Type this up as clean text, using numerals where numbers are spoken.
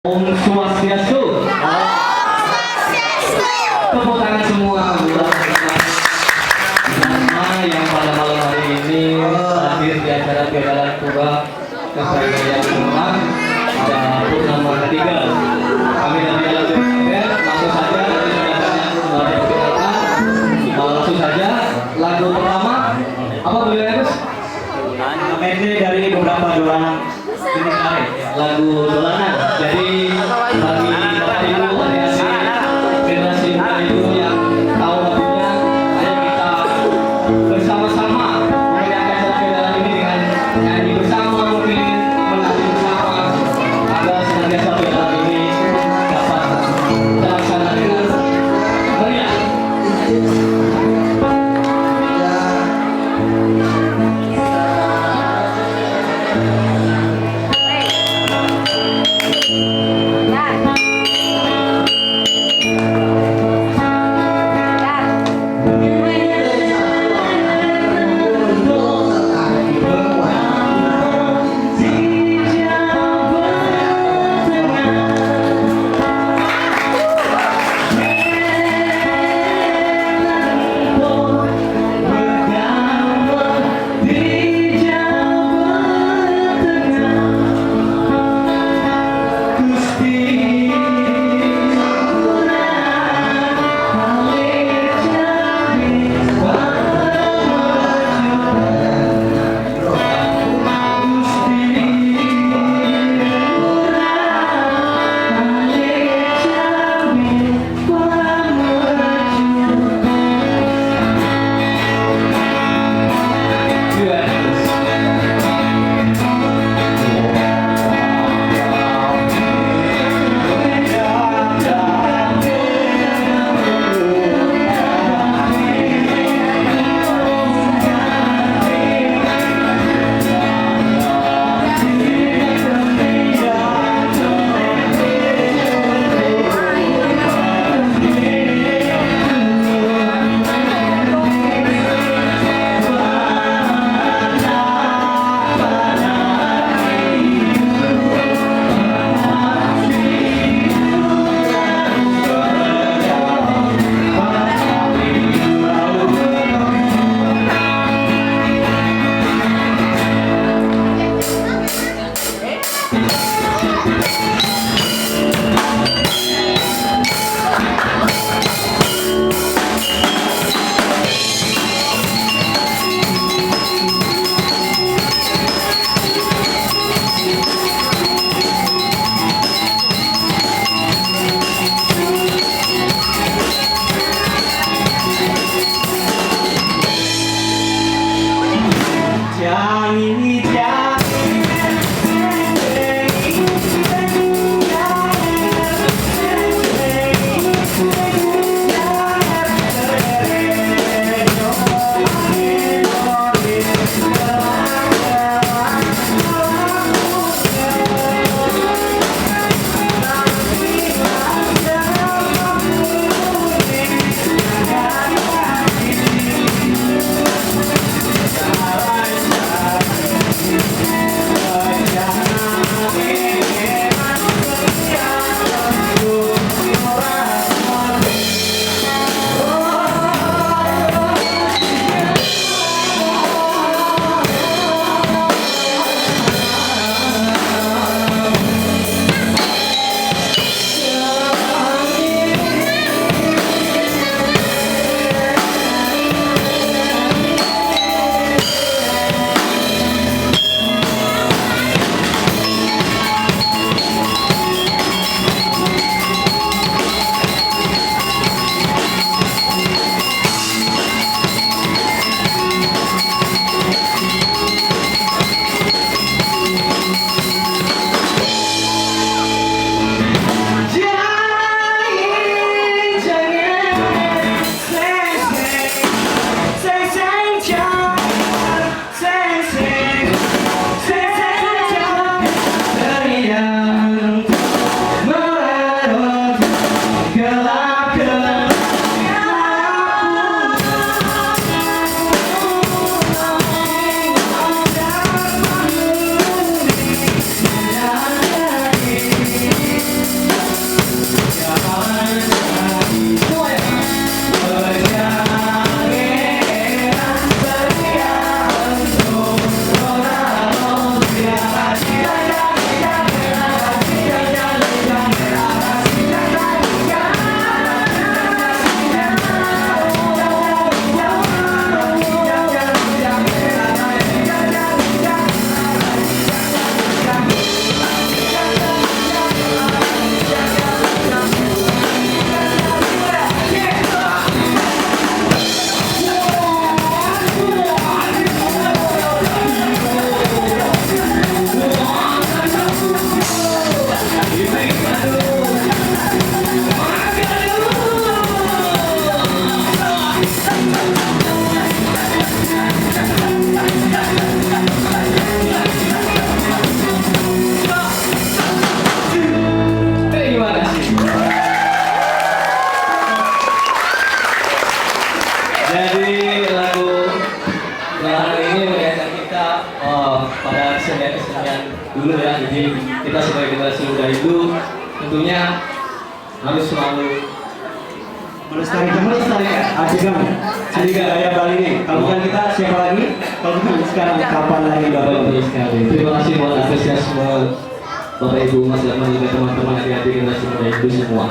Om Swastiastu. Tepuk tangan semua buat nama yang pada malam hari ini hadir di acara Piala Pura Kesehatan Umat pada purnama ketiga. Kami dari Piala langsung saja langsung saja lagu pertama apa beliau Gus? Medley dari beberapa dolanan jenis tari. Lagu dolanan. Jadi bagi ya kesenian dulu ya. Jadi kita sebagai generasi muda itu tentunya harus selalu melestarikan Adigang Gaya Bali ini. Kalau bukan kita siapa lagi? Kalau bukan sekarang kapan lagi Bapak Ibu sekali. Terima kasih buat antusiasme Bapak Ibu Mas dan juga teman-teman adik-adik generasi muda itu semua.